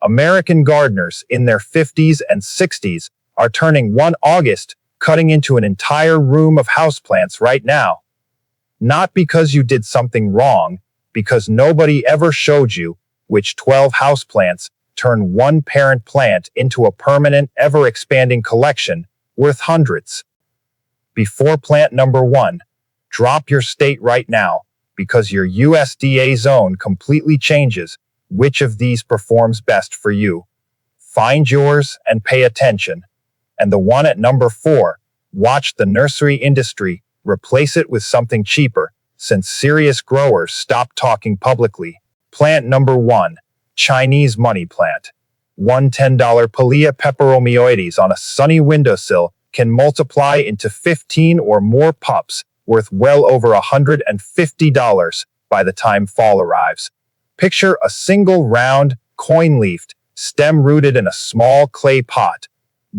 American gardeners in their 50s and 60s are turning one August cutting into an entire room of houseplants right now. Not because you did something wrong, because nobody ever showed you which 12 houseplants turn one parent plant into a permanent, ever-expanding collection worth hundreds. Before plant number 1, drop your state right now, because your USDA zone completely changes which of these performs best for you. Find yours and pay attention. And the one at number 4, watch the nursery industry replace it with something cheaper, since serious growers stop talking publicly. Plant number 1, Chinese money plant. One $10 Pilea peperomioides on a sunny windowsill can multiply into 15 or more pups worth well over $150 by the time fall arrives. Picture a single round, coin-leafed stem rooted in a small clay pot.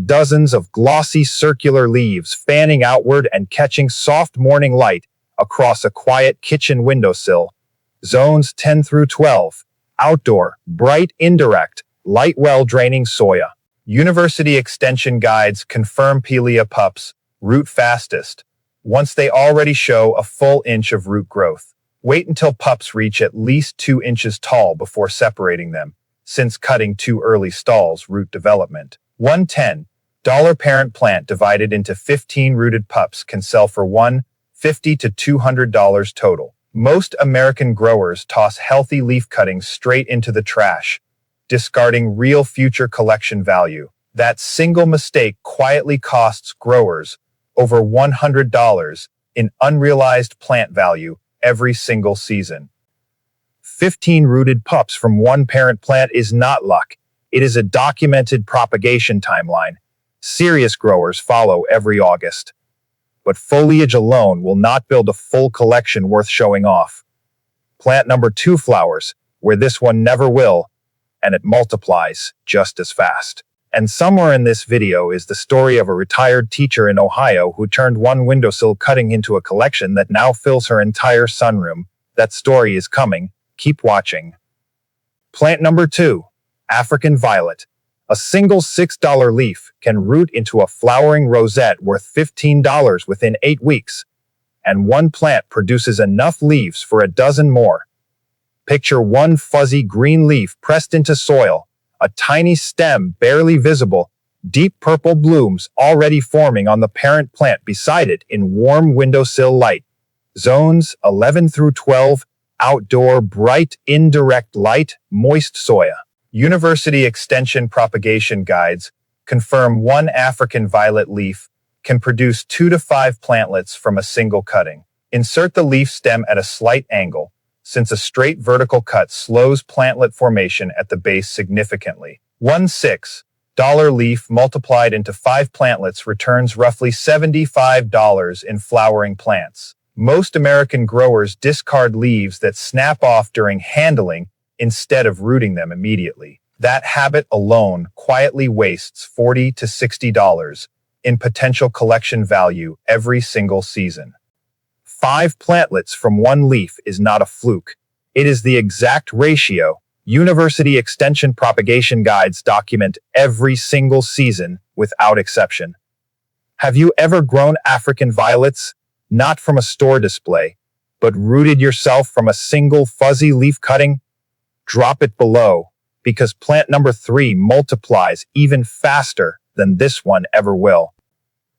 Dozens of glossy circular leaves fanning outward and catching soft morning light across a quiet kitchen windowsill. Zones 10 through 12. Outdoor, bright, indirect, light, well-draining Hoya. University extension guides confirm Pilea pups root fastest once they already show a full inch of root growth. Wait until pups reach at least 2 inches tall before separating them, since cutting too early stalls root development. One $10 parent plant divided into 15 rooted pups can sell for $150 to $200 total. Most American growers toss healthy leaf cuttings straight into the trash, discarding real future collection value. That single mistake quietly costs growers over $100 in unrealized plant value every single season. 15 rooted pups from one parent plant is not luck. It is a documented propagation timeline. Serious growers follow every August. But foliage alone will not build a full collection worth showing off. Plant number 2 flowers, where this one never will, and it multiplies just as fast. And somewhere in this video is the story of a retired teacher in Ohio who turned one windowsill cutting into a collection that now fills her entire sunroom. That story is coming. Keep watching. Plant number 2, African violet. A single $6 leaf can root into a flowering rosette worth $15 within 8 weeks, and one plant produces enough leaves for a dozen more. Picture one fuzzy green leaf pressed into soil, a tiny stem barely visible, deep purple blooms already forming on the parent plant beside it in warm windowsill light. Zones 11 through 12, outdoor, bright, indirect light, moist Hoya. University extension propagation guides confirm one African violet leaf can produce 2 to 5 plantlets from a single cutting. Insert the leaf stem at a slight angle, since a straight vertical cut slows plantlet formation at the base significantly. One $6 leaf multiplied into 5 plantlets returns roughly $75 in flowering plants. Most American growers discard leaves that snap off during handling instead of rooting them immediately. That habit alone quietly wastes $40 to $60 in potential collection value every single season. 5 plantlets from one leaf is not a fluke. It is the exact ratio University extension propagation guides document every single season without exception. Have you ever grown African violets? Not from a store display, but rooted yourself from a single fuzzy leaf cutting? Drop it below, because plant number 3 multiplies even faster than this one ever will.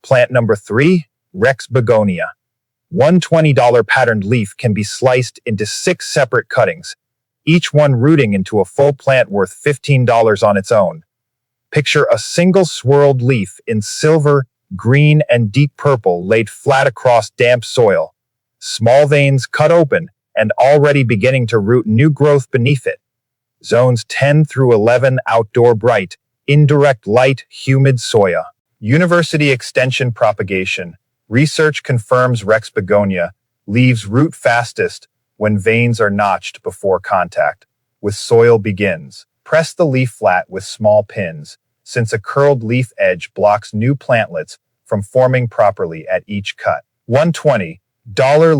Plant number 3, Rex begonia. One $20 patterned leaf can be sliced into 6 separate cuttings, each one rooting into a full plant worth $15 on its own. Picture a single swirled leaf in silver, green, and deep purple laid flat across damp soil. Small veins cut open and already beginning to root new growth beneath it. Zones 10 through 11, outdoor, bright, indirect light, humid Hoya. University extension propagation. Research confirms Rex begonia leaves root fastest when veins are notched before contact with soil begins. Press the leaf flat with small pins, since a curled leaf edge blocks new plantlets from forming properly at each cut. One $20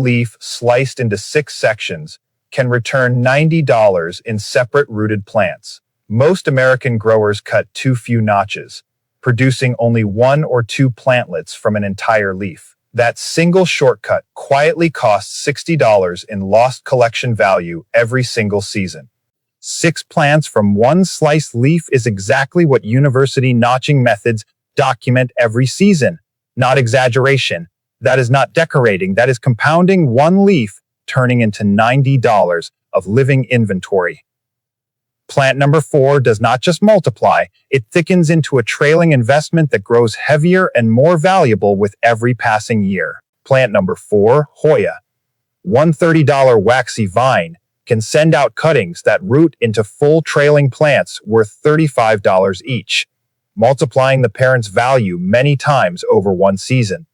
leaf sliced into 6 sections can return $90 in separate rooted plants. Most American growers cut too few notches, producing only 1 or 2 plantlets from an entire leaf. That single shortcut quietly costs $60 in lost collection value every single season. 6 plants from 1 sliced leaf is exactly what university notching methods document every season. Not exaggeration. That is not decorating. That is compounding 1 leaf, turning into $90 of living inventory. Plant number 4 does not just multiply, it thickens into a trailing investment that grows heavier and more valuable with every passing year. Plant number 4, Hoya. One $30 waxy vine can send out cuttings that root into full trailing plants worth $35 each, multiplying the parent's value many times over 1 season.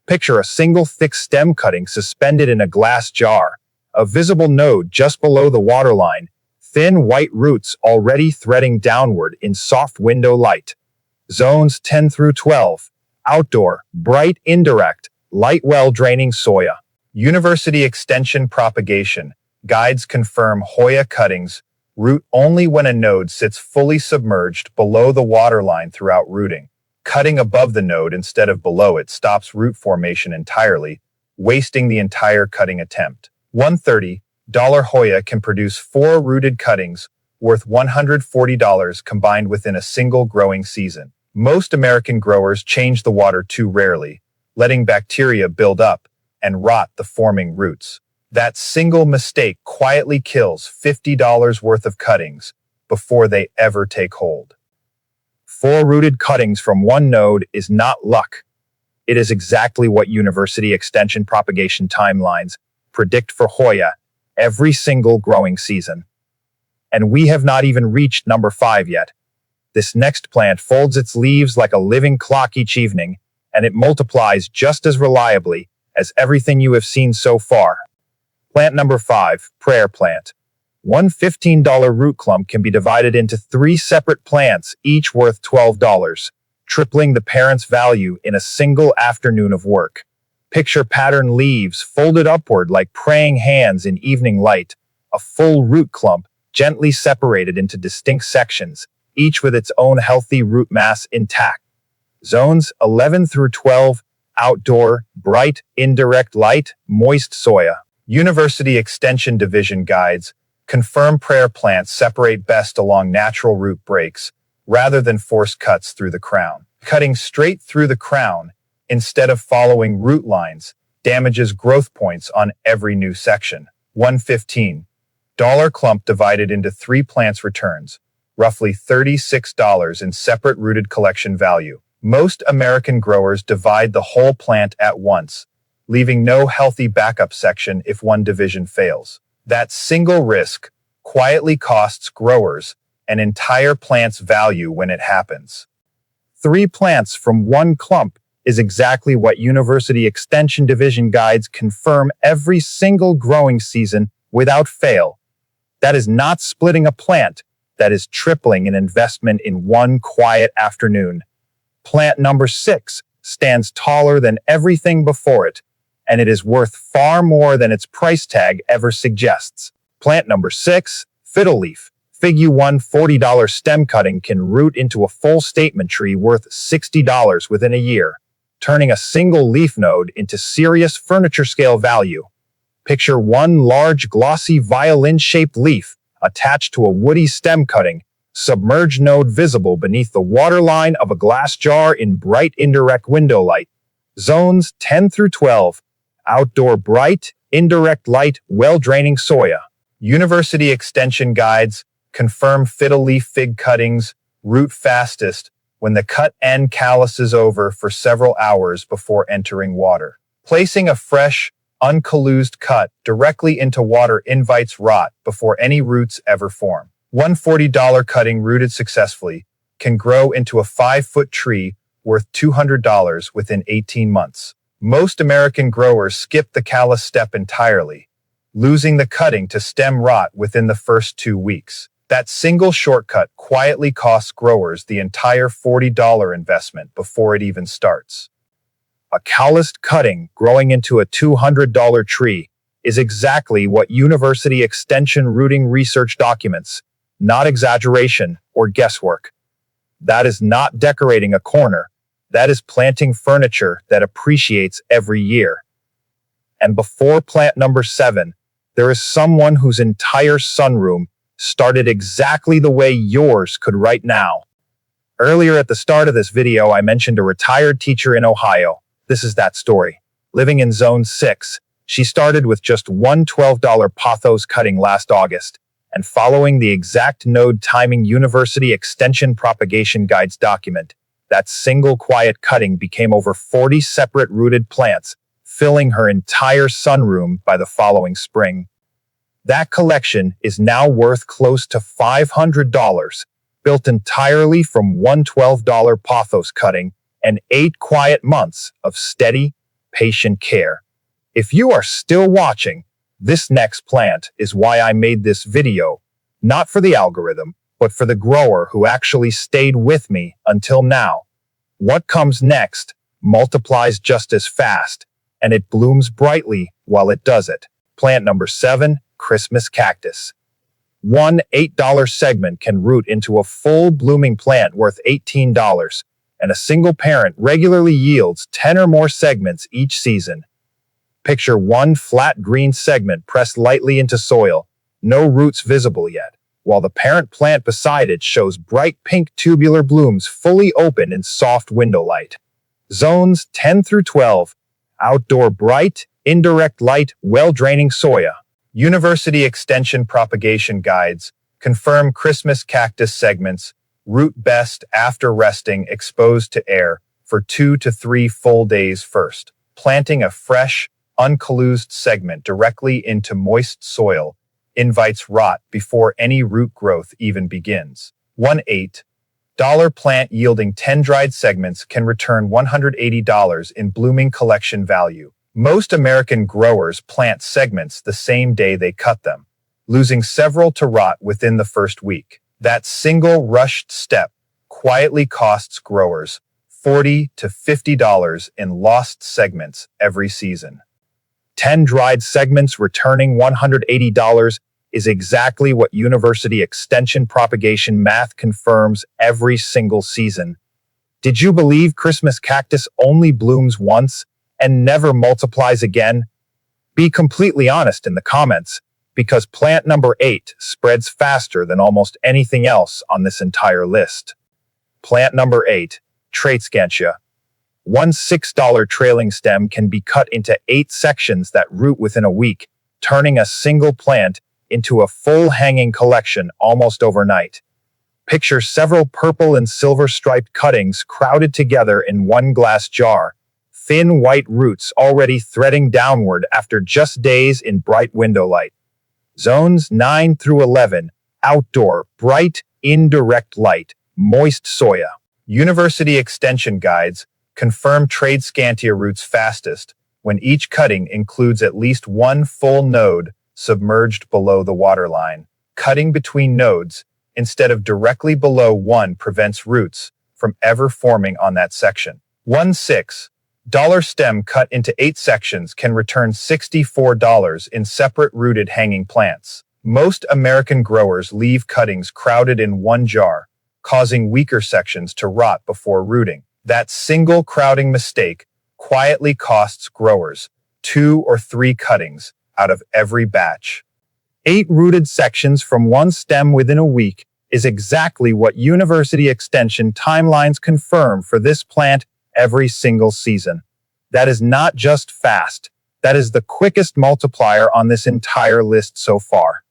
Picture a single thick stem cutting suspended in a glass jar, a visible node just below the waterline, thin white roots already threading downward in soft window light. Zones 10 through 12. Outdoor, bright, indirect, light well-draining Soya. University Extension Propagation. Guides confirm Hoya cuttings root only when a node sits fully submerged below the waterline throughout rooting. Cutting above the node instead of below it stops root formation entirely, wasting the entire cutting attempt. $130 Hoya can produce 4 rooted cuttings worth $140 combined within a single growing season. Most American growers change the water too rarely, letting bacteria build up and rot the forming roots. That single mistake quietly kills $50 worth of cuttings before they ever take hold. 4 rooted cuttings from 1 node is not luck. It is exactly what University Extension propagation timelines predict for Hoya every single growing season. And we have not even reached number 5 yet. This next plant folds its leaves like a living clock each evening, and it multiplies just as reliably as everything you have seen so far. Plant number 5, prayer plant. One $15 root clump can be divided into 3 separate plants, each worth $12, tripling the parent's value in a single afternoon of work. Picture patterned leaves folded upward like praying hands in evening light, a full root clump gently separated into distinct sections, each with its own healthy root mass intact. Zones 11 through 12, outdoor, bright, indirect light, moist Soya. University Extension Division guides confirm prayer plants separate best along natural root breaks, rather than forced cuts through the crown. Cutting straight through the crown, instead of following root lines, damages growth points on every new section. $115 clump divided into 3 plants returns, roughly $36 in separate rooted collection value. Most American growers divide the whole plant at once, leaving no healthy backup section if one division fails. That single risk quietly costs growers an entire plant's value when it happens. 3 plants from 1 clump is exactly what University Extension Division guides confirm every single growing season without fail. That is not splitting a plant, that is tripling an investment in 1 quiet afternoon. Plant number 6 stands taller than everything before it, and it is worth far more than its price tag ever suggests. Plant number 6, Fiddle leaf. Figure 1 $40 stem cutting can root into a full statement tree worth $60 within a year, turning a single leaf node into serious furniture scale value. Picture 1 large glossy violin-shaped leaf attached to a woody stem cutting, submerged node visible beneath the waterline of a glass jar in bright indirect window light. Zones 10 through 12. Outdoor bright, indirect light, well-draining Soya. University Extension guides confirm fiddle leaf fig cuttings root fastest when the cut end calluses over for several hours before entering water. Placing a fresh, uncalused cut directly into water invites rot before any roots ever form. One $40 cutting rooted successfully can grow into a 5-foot tree worth $200 within 18 months. Most American growers skip the callus step entirely, losing the cutting to stem rot within the first 2 weeks. That single shortcut quietly costs growers the entire $40 investment before it even starts. A calloused cutting growing into a $200 tree is exactly what University Extension rooting research documents. not exaggeration or guesswork. That is not decorating a corner. That is planting furniture that appreciates every year. And before plant number 7, there is someone whose entire sunroom started exactly the way yours could right now. Earlier at the start of this video, I mentioned a retired teacher in Ohio. This is that story. Living in Zone 6, she started with just one $12 pothos cutting last August, and following the exact node timing University Extension Propagation Guides document, that single quiet cutting became over 40 separate rooted plants, filling her entire sunroom by the following spring. That collection is now worth close to $500, built entirely from one $12 pothos cutting and 8 quiet months of steady, patient care. If you are still watching, this next plant is why I made this video, not for the algorithm, but for the grower who actually stayed with me until now. What comes next multiplies just as fast, and it blooms brightly while it does it. Plant number 7, Christmas cactus. One $8 segment can root into a full blooming plant worth $18, and a single parent regularly yields 10 or more segments each season. Picture one flat green segment pressed lightly into soil, no roots visible yet, while the parent plant beside it shows bright pink tubular blooms fully open in soft window light. Zones 10 through 12, outdoor bright, indirect light, well-draining Hoya. University Extension Propagation Guides confirm Christmas cactus segments root best after resting exposed to air for 2 to 3 full days first. Planting a fresh, uncalused segment directly into moist soil invites rot before any root growth even begins. One $8 plant yielding 10 dried segments can return $180 in blooming collection value. Most American growers plant segments the same day they cut them, losing several to rot within the first week. That single rushed step quietly costs growers $40 to $50 in lost segments every season. 10 dried segments returning $180 is exactly what University Extension Propagation math confirms every single season. Did you believe Christmas cactus only blooms once and never multiplies again? Be completely honest in the comments, because plant number 8 spreads faster than almost anything else on this entire list. Plant number 8, Tradescantia. One $6 trailing stem can be cut into 8 sections that root within a week, turning a single plant into a full hanging collection almost overnight. Picture several purple and silver striped cuttings crowded together in one glass jar, thin white roots already threading downward after just days in bright window light. Zones 9 through 11, outdoor, bright, indirect light, moist Hoya. University Extension Guides confirm Tradescantia roots fastest when each cutting includes at least one full node submerged below the waterline. Cutting between nodes instead of directly below one prevents roots from ever forming on that section. One $6 stem cut into 8 sections can return $64 in separate rooted hanging plants. Most American growers leave cuttings crowded in one jar, causing weaker sections to rot before rooting. That single crowding mistake quietly costs growers 2 or 3 cuttings out of every batch. 8 rooted sections from one stem within a week is exactly what University Extension timelines confirm for this plant every single season. That is not just fast, that is the quickest multiplier on this entire list so far.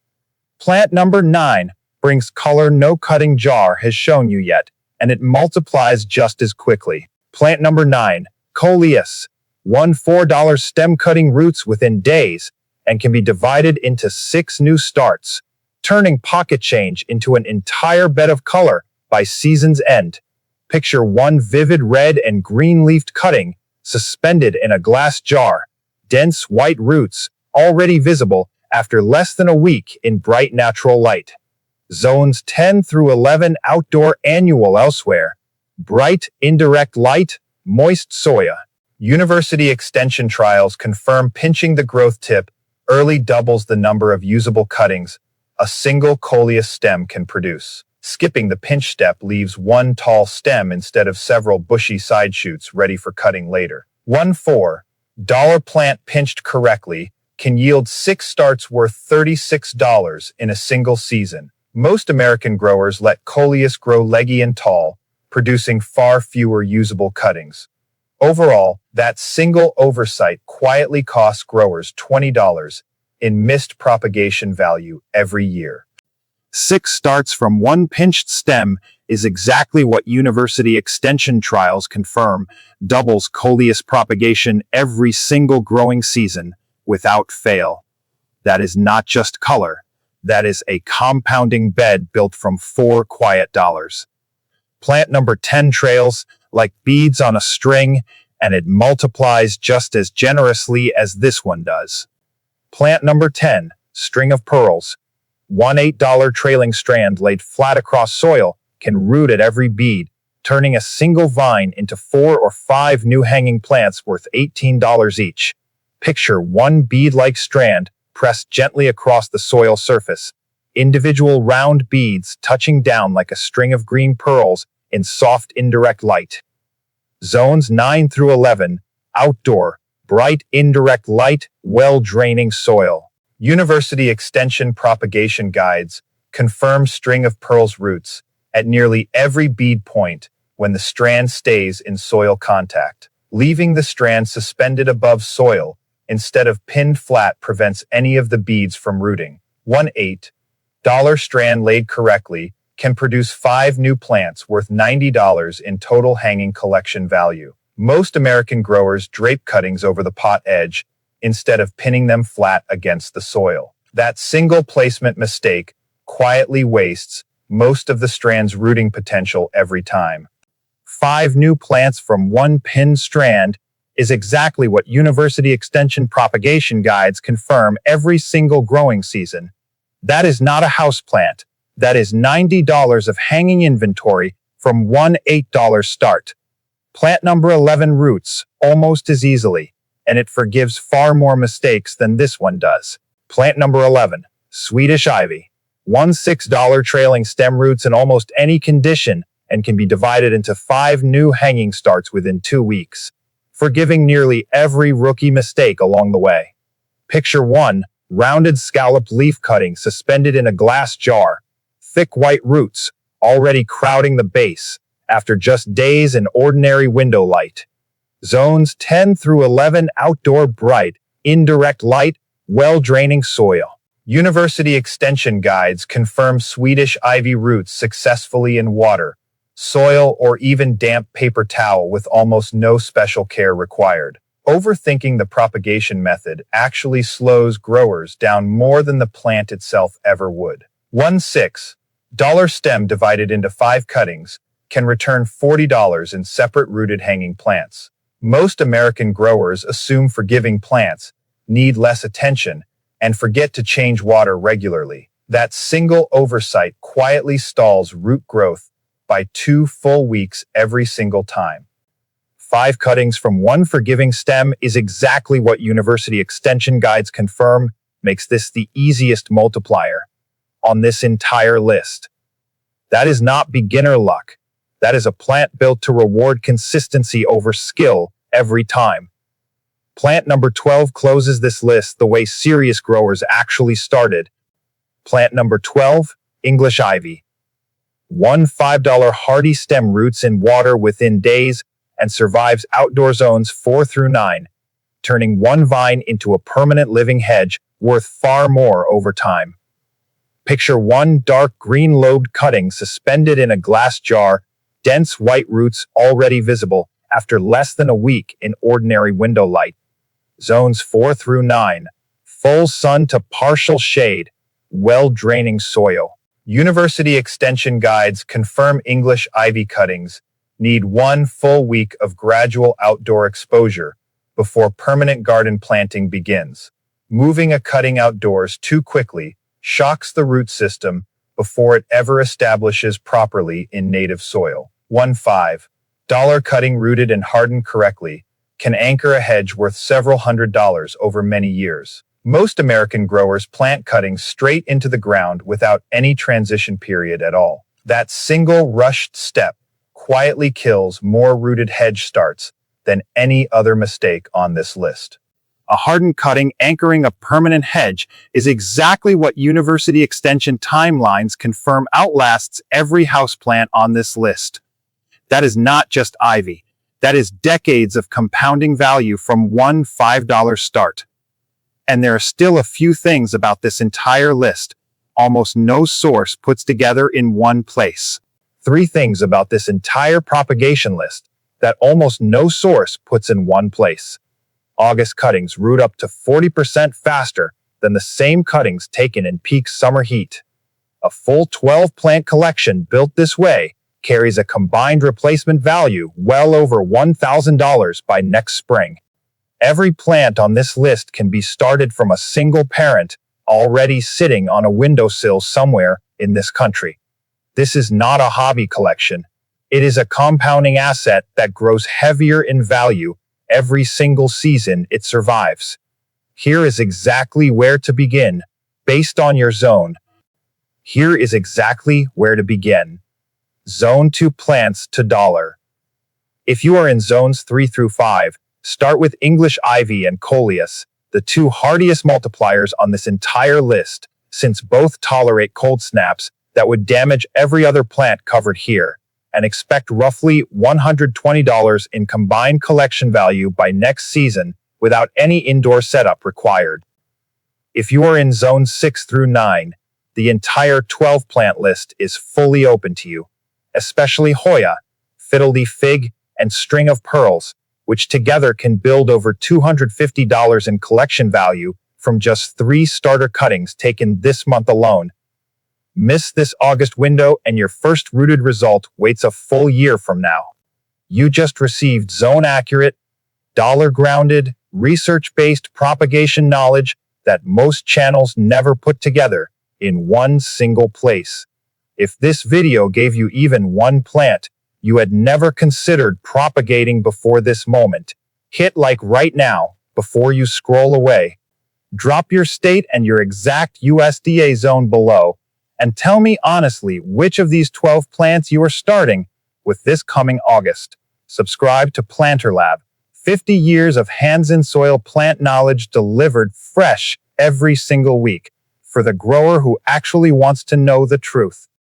Plant number 9 brings color no cutting jar has shown you yet, and it multiplies just as quickly. Plant number 9, Coleus. One $4 stem cutting roots within days and can be divided into 6 new starts, turning pocket change into an entire bed of color by season's end. Picture one vivid red and green-leafed cutting suspended in a glass jar, dense white roots already visible after less than a week in bright natural light. Zones 10 through 11 outdoor annual elsewhere. Bright, indirect light, moist Hoya. University Extension trials confirm pinching the growth tip early doubles the number of usable cuttings, a single Coleus stem can produce. Skipping the pinch step leaves one tall stem instead of several bushy side shoots ready for cutting later. $4 plant pinched correctly can yield 6 starts worth $36 in a single season. Most American growers let Coleus grow leggy and tall, producing far fewer usable cuttings. Overall, that single oversight quietly costs growers $20 in missed propagation value every year. 6 starts from one pinched stem is exactly what university extension trials confirm doubles Coleus propagation every single growing season without fail. That is not just color. That is a compounding bed built from 4 quiet dollars. Plant number 10 trails like beads on a string, and it multiplies just as generously as this one does. Plant number 10, string of pearls. One $8 trailing strand laid flat across soil can root at every bead, turning a single vine into 4 or 5 new hanging plants worth $18 each. Picture one bead-like strand pressed gently across the soil surface, individual round beads touching down like a string of green pearls in soft indirect light. Zones 9 through 11, outdoor, bright indirect light, well-draining soil. University Extension propagation guides confirm string of pearls roots at nearly every bead point when the strand stays in soil contact. Leaving the strand suspended above soil instead of pinned flat prevents any of the beads from rooting. One $8 strand laid correctly can produce 5 new plants worth $90 in total hanging collection value. Most American growers drape cuttings over the pot edge instead of pinning them flat against the soil. That single placement mistake quietly wastes most of the strand's rooting potential every time. 5 new plants from one pinned strand is exactly what University Extension propagation guides confirm every single growing season. That is not a houseplant. That is $90 of hanging inventory from one $8 start. Plant number 11 roots almost as easily, and it forgives far more mistakes than this one does. Plant number 11, Swedish ivy. One $6 trailing stem roots in almost any condition and can be divided into 5 new hanging starts within 2 weeks, forgiving nearly every rookie mistake along the way. Picture 1, rounded scalloped leaf cutting suspended in a glass jar, thick white roots already crowding the base after just days in ordinary window light. Zones 10 through 11 outdoor bright, indirect light, well-draining soil. University Extension guides confirm Swedish ivy roots successfully in water, soil, or even damp paper towel with almost no special care required. Overthinking the propagation method actually slows growers down more than the plant itself ever would. One $6 stem divided into 5 cuttings can return $40 in separate rooted hanging plants. Most American growers assume forgiving plants need less attention and forget to change water regularly. That single oversight quietly stalls root growth by 2 full weeks every single time. 5 cuttings from one forgiving stem is exactly what University Extension guides confirm makes this the easiest multiplier on this entire list. That is not beginner luck. That is a plant built to reward consistency over skill every time. Plant number 12 closes this list the way serious growers actually started. Plant number 12, English ivy. One $5 hardy stem roots in water within days and survives outdoor zones 4 through 9, turning one vine into a permanent living hedge worth far more over time. Picture one dark green lobed cutting suspended in a glass jar, dense white roots already visible after less than a week in ordinary window light. Zones 4 through 9, full sun to partial shade, well-draining soil. University Extension guides confirm English ivy cuttings need 1 full week of gradual outdoor exposure before permanent garden planting begins. Moving a cutting outdoors too quickly shocks the root system before it ever establishes properly in native soil. One $5 cutting rooted and hardened correctly can anchor a hedge worth several $100s over many years. Most American growers plant cuttings straight into the ground without any transition period at all. That single rushed step quietly kills more rooted hedge starts than any other mistake on this list. A hardened cutting anchoring a permanent hedge is exactly what university extension timelines confirm outlasts every houseplant on this list. That is not just ivy. That is decades of compounding value from one $5 start. And there are still a few things about this entire list almost no source puts together in one place. 3 things about this entire propagation list that almost no source puts in one place. August cuttings root up to 40% faster than the same cuttings taken in peak summer heat. A full 12-plant collection built this way carries a combined replacement value well over $1,000 by next spring. Every plant on this list can be started from a single parent already sitting on a windowsill somewhere in this country. This is not a hobby collection. It is a compounding asset that grows heavier in value every single season it survives. Here is exactly where to begin, based on your zone. Here is exactly where to begin. Zone 2 plants to $1. If you are in zones 3 through 5, start with English ivy and Coleus, the 2 hardiest multipliers on this entire list, since both tolerate cold snaps that would damage every other plant covered here, and expect roughly $120 in combined collection value by next season without any indoor setup required. If you are in zones 6 through 9, the entire 12-plant list is fully open to you, especially Hoya, Fiddle fig, and String of Pearls, which together can build over $250 in collection value from just 3 starter cuttings taken this month alone. Miss this August window and your first rooted result waits a full year from now. You just received zone-accurate, dollar-grounded, research-based propagation knowledge that most channels never put together in one single place. If this video gave you even one plant you had never considered propagating before this moment, hit like right now before you scroll away. Drop your state and your exact USDA zone below, and tell me honestly which of these 12 plants you are starting with this coming August. Subscribe to Planter Lab, 50 years of hands-in-soil plant knowledge delivered fresh every single week for the grower who actually wants to know the truth.